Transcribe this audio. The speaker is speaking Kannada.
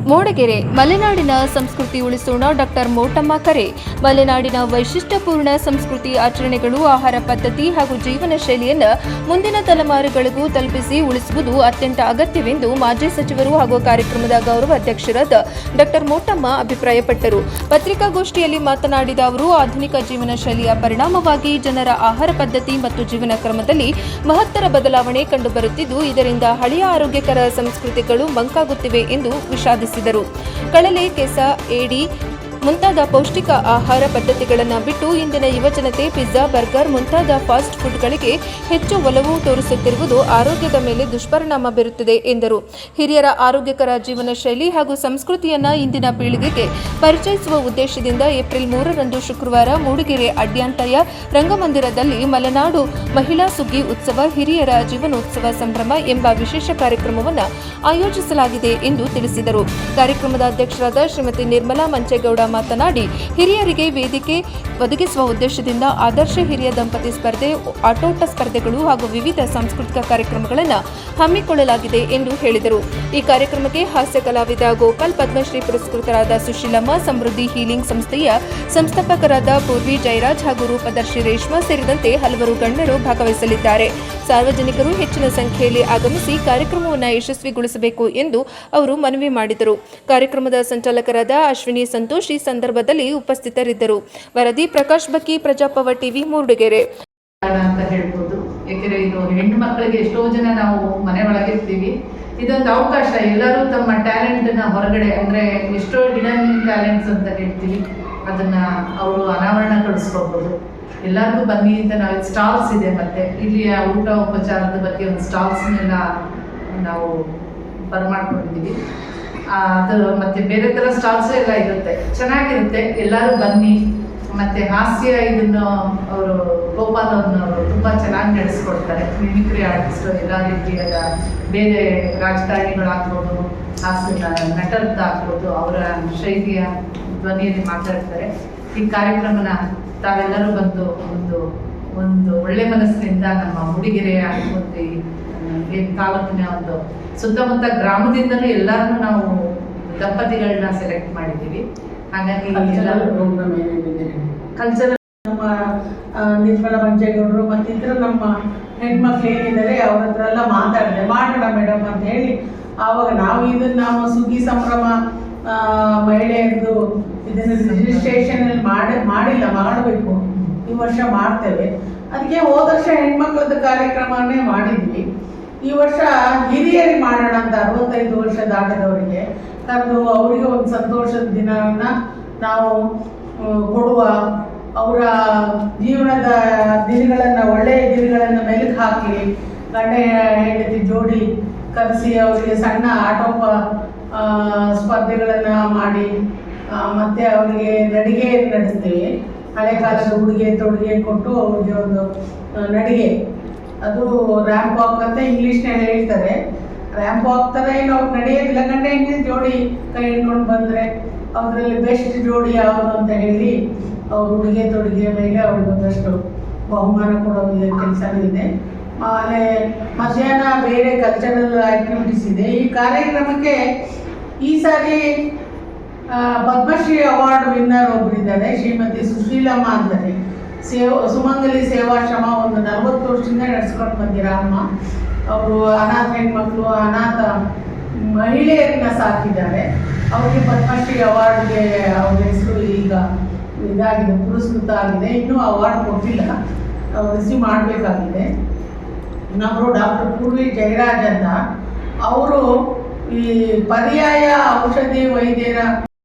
ಮೂಡಿಗೆರೆ ಮಲೆನಾಡಿನ ಸಂಸ್ಕೃತಿ ಉಳಿಸೋಣ ಡಾಕ್ಟರ್ ಮೋಟಮ್ಮ ಕರೆ. ಮಲೆನಾಡಿನ ವೈಶಿಷ್ಟ್ಯಪೂರ್ಣ ಸಂಸ್ಕೃತಿ, ಆಚರಣೆಗಳು, ಆಹಾರ ಪದ್ಧತಿ ಹಾಗೂ ಜೀವನ ಶೈಲಿಯನ್ನು ಮುಂದಿನ ತಲೆಮಾರುಗಳಿಗೂ ತಲುಪಿಸಿ ಉಳಿಸುವುದು ಅತ್ಯಂತ ಅಗತ್ಯವೆಂದು ಮಾಜಿ ಸಚಿವರು ಹಾಗೂ ಕಾರ್ಯಕ್ರಮದ ಗೌರವ ಅಧ್ಯಕ್ಷರಾದ ಡಾಕ್ಟರ್ ಮೋಟಮ್ಮ ಅಭಿಪ್ರಾಯಪಟ್ಟರು. ಪತ್ರಿಕಾಗೋಷ್ಠಿಯಲ್ಲಿ ಮಾತನಾಡಿದ ಅವರು, ಆಧುನಿಕ ಜೀವನ ಶೈಲಿಯ ಪರಿಣಾಮವಾಗಿ ಜನರ ಆಹಾರ ಪದ್ಧತಿ ಮತ್ತು ಜೀವನ ಕ್ರಮದಲ್ಲಿ ಮಹತ್ತರ ಬದಲಾವಣೆ ಕಂಡುಬರುತ್ತಿದ್ದು, ಇದರಿಂದ ಹಳೆಯ ಆರೋಗ್ಯಕರ ಸಂಸ್ಕೃತಿಗಳು ಮಂಕಾಗುತ್ತಿವೆ ಎಂದು ವಿಷಾದಿಸಿದರು. ಕಳಲೆ, ಕೆಸ, ಏಡಿ ಮುಂತಾದ ಪೌಷ್ಟಿಕ ಆಹಾರ ಪದ್ಧತಿಗಳನ್ನು ಬಿಟ್ಟು ಇಂದಿನ ಯುವಜನತೆ ಪಿಜ್ಜಾ, ಬರ್ಗರ್ ಮುಂತಾದ ಫಾಸ್ಟ್ ಫುಡ್ಗಳಿಗೆ ಹೆಚ್ಚು ಒಲವು ತೋರಿಸುತ್ತಿರುವುದು ಆರೋಗ್ಯದ ಮೇಲೆ ದುಷ್ಪರಿಣಾಮ ಬೀರುತ್ತಿದೆ ಎಂದರು. ಹಿರಿಯರ ಆರೋಗ್ಯಕರ ಜೀವನ ಶೈಲಿ ಹಾಗೂ ಸಂಸ್ಕೃತಿಯನ್ನು ಇಂದಿನ ಪೀಳಿಗೆಗೆ ಪರಿಚಯಿಸುವ ಉದ್ದೇಶದಿಂದ ಏಪ್ರಿಲ್ 3ರಂದು ಶುಕ್ರವಾರ ಮೂಡಿಗೆರೆ ಅಡ್ಯಾಂಟಯ ರಂಗಮಂದಿರದಲ್ಲಿ ಮಲೆನಾಡು ಮಹಿಳಾ ಸುಗ್ಗಿ ಉತ್ಸವ, ಹಿರಿಯರ ಜೀವನೋತ್ಸವ ಸಂಭ್ರಮ ಎಂಬ ವಿಶೇಷ ಕಾರ್ಯಕ್ರಮವನ್ನು ಆಯೋಜಿಸಲಾಗಿದೆ ಎಂದು ತಿಳಿಸಿದರು. ಕಾರ್ಯಕ್ರಮದ ಅಧ್ಯಕ್ಷರಾದ ಶ್ರೀಮತಿ ನಿರ್ಮಲಾ ಮಂಚೇಗೌಡ ಮಾತನಾಡಿ, ಹಿರಿಯರಿಗೆ ವೇದಿಕೆ ಒದಗಿಸುವ ಉದ್ದೇಶದಿಂದ ಆದರ್ಶ ಹಿರಿಯ ದಂಪತಿ ಸ್ಪರ್ಧೆ, ಆಟೋಟ ಸ್ಪರ್ಧೆಗಳು ಹಾಗೂ ವಿವಿಧ ಸಾಂಸ್ಕೃತಿಕ ಕಾರ್ಯಕ್ರಮಗಳನ್ನು ಹಮ್ಮಿಕೊಳ್ಳಲಾಗಿದೆ ಎಂದು ಹೇಳಿದರು. ಈ ಕಾರ್ಯಕ್ರಮಕ್ಕೆ ಹಾಸ್ಯ ಕಲಾವಿದ ಗೋಪಾಲ್, ಪದ್ಮಶ್ರೀ ಪುರಸ್ಕೃತರಾದ ಸುಶೀಲಮ್ಮ, ಸಮೃದ್ಧಿ ಹೀಲಿಂಗ್ ಸಂಸ್ಥೆಯ ಸಂಸ್ಥಾಪಕರಾದ ಪೂರ್ವಿ ಜಯರಾಜ್ ಹಾಗೂ ರೂಪದರ್ಶಿ ರೇಷ್ಮಾ ಸೇರಿದಂತೆ ಹಲವರು ಗಣ್ಯರು ಭಾಗವಹಿಸಲಿದ್ದಾರೆ. ಸಾರ್ವಜನಿಕರು ಹೆಚ್ಚಿನ ಸಂಖ್ಯೆಯಲ್ಲಿ ಆಗಮಿಸಿ ಕಾರ್ಯಕ್ರಮವನ್ನು ಯಶಸ್ವಿಗೊಳಿಸಬೇಕು ಎಂದು ಅವರು ಮನವಿ ಮಾಡಿದರು. ಕಾರ್ಯಕ್ರಮದ ಸಂಚಾಲಕರಾದ ಅಶ್ವಿನಿ ಸಂತೋಷ್ ಈ ಸಂದರ್ಭದಲ್ಲಿ ಉಪಸ್ಥಿತರಿದ್ದರು. ವರದಿ ಪ್ರಕಾಶ್ ಬಕ್ಕಿ, ಪ್ರಜಾಪವ ಟಿವಿ, ಮೂಡಿಗೆರೆ. ಅಂತ ಹೇಳ್ಬೋದು. ಯಾಕೆಂದ್ರೆ ಇದು ಹೆಣ್ಣು ಮಕ್ಕಳಿಗೆ ಎಷ್ಟೋ ಜನ ನಾವು ಮನೆ ಒಳಗಿರ್ತೀವಿ. ಇದೊಂದು ಅವಕಾಶ, ಎಲ್ಲರೂ ತಮ್ಮ ಟ್ಯಾಲೆಂಟನ್ನ ಹೊರಗಡೆ, ಅಂದ್ರೆ ಎಷ್ಟೋ ಹಿಡನ್ ಟ್ಯಾಲೆಂಟ್ಸ್ ಅಂತ ಹೇಳ್ತೀವಿ, ಅದನ್ನ ಅವರು ಅನಾವರಣಗೊಳಿಸ್ಕೋಬಹುದು. ಎಲ್ಲರಿಗೂ ಬನ್ನಿ ಅಂತ ನಾವು ಸ್ಟಾಲ್ಸ್ ಇದೆ, ಮತ್ತೆ ಇಲ್ಲಿಯ ಊಟ ಉಪಚಾರದ ಬಗ್ಗೆ ಒಂದು ಸ್ಟಾಲ್ಸ್ನೆಲ್ಲ ನಾವು ಬರ್ಮಾಡ್ಕೊಂಡಿದ್ದೀವಿ. ಅದು ಮತ್ತೆ ಬೇರೆ ಥರ ಸ್ಟಾಲ್ಸ್ ಎಲ್ಲ ಇರುತ್ತೆ, ಚೆನ್ನಾಗಿರುತ್ತೆ. ಎಲ್ಲರೂ ಬನ್ನಿ. ಮತ್ತೆ ಹಾಸ್ಯ ಇದನ್ನು ಅವರು ಗೋಪಾಲ್ ಅವ್ರನ್ನವರು ತುಂಬ ಚೆನ್ನಾಗಿ ನಡೆಸ್ಕೊಡ್ತಾರೆ. ಮಿಮಿಕ್ರಿ ಆರ್ಟಿಸ್ಟು, ಎಲ್ಲ ರೀತಿಯಾದ ಬೇರೆ ರಾಜಕಾರಣಿಗಳಾಗ್ಬೋದು, ಹಾಸ್ಯ ನಟರದ್ದಾಗ್ಬೋದು, ಅವರ ಶೈಲಿಯ ಧ್ವನಿಯಲ್ಲಿ ಮಾತಾಡ್ತಾರೆ. ಈ ಕಾರ್ಯಕ್ರಮನ ತಾವೆಲ್ಲರೂ ಬಂದು ಒಂದು ಒಳ್ಳೆ ಮನಸ್ಸಿನಿಂದ ನಮ್ಮ ಮೂಡಿಗೆರೆಯ ಒಂದು ಏನು ತಾಲೂಕಿನ ಒಂದು ಸುತ್ತಮುತ್ತ ಗ್ರಾಮದಿಂದಲೂ ಎಲ್ಲರನ್ನೂ ನಾವು ದಂಪತಿಗಳನ್ನ ಸೆಲೆಕ್ಟ್ ಮಾಡಿದ್ದೀವಿ. ಹಾಗಾಗಿ ಕಲ್ಚರಲ್ ನಮ್ಮ ನಿರ್ಮಲಾ ಮಂಚೇಗೌಡರು ಮತ್ತಿತರ ನಮ್ಮ ಹೆಣ್ಮಕ್ಳು ಏನಿದ್ದಾರೆ ಅವ್ರ ಹತ್ರ ಎಲ್ಲ ಮಾತಾಡಿದೆ, ಮಾಡೋಣ ಮೇಡಮ್ ಅಂತ ಹೇಳಿ. ಆವಾಗ ನಾವು ಸುಗ್ಗಿ ಸಂಭ್ರಮ ಮಹಿಳೆಯರದು ಇದನ್ನು ರಿಜಿಸ್ಟ್ರೇಷನ್ ಮಾಡಿಲ್ಲ, ಮಾಡಬೇಕು. ಈ ವರ್ಷ ಮಾಡ್ತೇವೆ. ಅದಕ್ಕೆ ಹೋದ ವರ್ಷ ಹೆಣ್ಮಕ್ಳದ್ದು ಕಾರ್ಯಕ್ರಮವನ್ನೇ ಮಾಡಿದ್ವಿ. ಈ ವರ್ಷ ಹಿರಿಯರಿಗೆ ಮಾಡೋಣ ಅಂತ 65 ವರ್ಷ ದಾಟದವರಿಗೆ ಕರೆದು ಅವರಿಗೆ ಒಂದು ಸಂತೋಷದ ದಿನವನ್ನು ನಾವು ಕೊಡುವ, ಅವರ ಜೀವನದ ದಿನಗಳನ್ನು, ಒಳ್ಳೆಯ ದಿನಗಳನ್ನು ಮೆಲುಕು ಹಾಕಿ ಗಂಡ ಹೆಂಡತಿ ಜೋಡಿ ಕರೆಸಿ ಅವರಿಗೆ ಸಣ್ಣ ಆಟೋಪ ಸ್ಪರ್ಧೆಗಳನ್ನು ಮಾಡಿ, ಮತ್ತು ಅವರಿಗೆ ನಡಿಗೆ ನಡೆಸ್ತೀವಿ. ಹಳೆ ಕಾಲದ ಉಡುಗೆ ತೊಡುಗೆ ಕೊಟ್ಟು ಅವ್ರಿಗೆ ಒಂದು ನಡಿಗೆ, ಅದು ರ್ಯಾಂಪ್ ವಾಕ್ ಅಂತ ಇಂಗ್ಲೀಷ್ನಲ್ಲಿ ಹೇಳ್ತಾರೆ. ರ್ಯಾಂಪ್ ವಾಕ್ ಥರ ಏನು ಅವ್ರು ನಡೆಯೋದಿಲ್ಲ, ಗಂಡ ಹೆಂಡತಿ ಜೋಡಿ ಕೈ ಹಿಡ್ಕೊಂಡು ಬಂದರೆ ಅದರಲ್ಲಿ ಬೆಸ್ಟ್ ಜೋಡಿ ಯಾವುದು ಅಂತ ಹೇಳಿ ಅವ್ರ ಉಡುಗೆ ತೊಡುಗೆ ಮೇಲೆ ಅವ್ರಿಗೆ ಒಂದಷ್ಟು ಬಹುಮಾನ ಕೊಡೋದು ಕೆಲಸನೂ ಇದೆ. ಆಮೇಲೆ ಮಧ್ಯಾಹ್ನ ಬೇರೆ ಕಲ್ಚರಲ್ ಆ್ಯಕ್ಟಿವಿಟೀಸ್ ಇದೆ. ಈ ಕಾರ್ಯಕ್ರಮಕ್ಕೆ ಈ ಸಾರಿ ಪದ್ಮಶ್ರೀ ಅವಾರ್ಡ್ ವಿನ್ನರ್ ಒಬ್ಬರಿದ್ದಾರೆ, ಶ್ರೀಮತಿ ಸುಶೀಲಮ್ಮ ಅಂತಾರೆ. ಸುಮಂಗಲಿ ಸೇವಾಶ್ರಮ ಒಂದು 40 ವರ್ಷದಿಂದ ನಡೆಸ್ಕೊಂಡು ಬಂದಿರೋ ಅಮ್ಮ. ಅವರು ಅನಾಥ ಹೆಣ್ಮಕ್ಳು, ಅನಾಥ ಮಹಿಳೆಯರನ್ನ ಸಾಕಿದ್ದಾರೆ. ಅವರಿಗೆ ಪದ್ಮಶ್ರೀ ಅವಾರ್ಡ್ಗೆ ಅವ್ರ ಹೆಸರು ಈಗ ಇದಾಗಿದೆ, ಪುರಸ್ಕೃತ ಆಗಿದೆ. ಇನ್ನೂ ಅವಾರ್ಡ್ ಕೊಟ್ಟಿಲ್ಲ, ರಿಸೀವ್ ಮಾಡಬೇಕಾಗಿದೆ. ನಮ್ಮರು ಡಾಕ್ಟರ್ ಪೂರ್ವಿ ಜಯರಾಜ್ ಅಂತ, ಅವರು ಈ ಪರ್ಯಾಯ ಔಷಧಿ ವೈದ್ಯರ